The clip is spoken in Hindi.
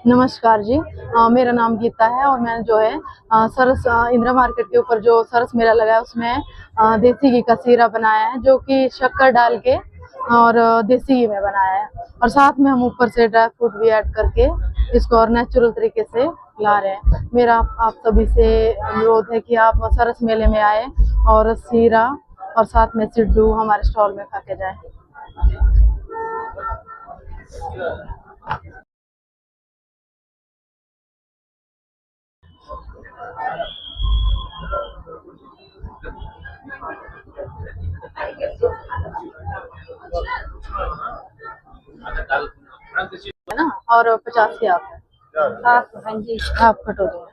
नमस्कार जी। मेरा नाम गीता है और मैं जो है सरस इंदिरा मार्केट के ऊपर जो सरस मेला लगा है उसमें देसी घी का सीरा बनाया है जो कि शक्कर डाल के और देसी घी में बनाया है और साथ में हम ऊपर से ड्राई फ्रूट भी ऐड करके इसको और नेचुरल तरीके से ला रहे हैं। मेरा आप सभी से अनुरोध है कि आप सरस मेले में आए और सीरा और साथ में सिड्डू हमारे स्टॉल में खा के जाए। है ना, और 50 के आप आप हाँ जी आप कटो दो।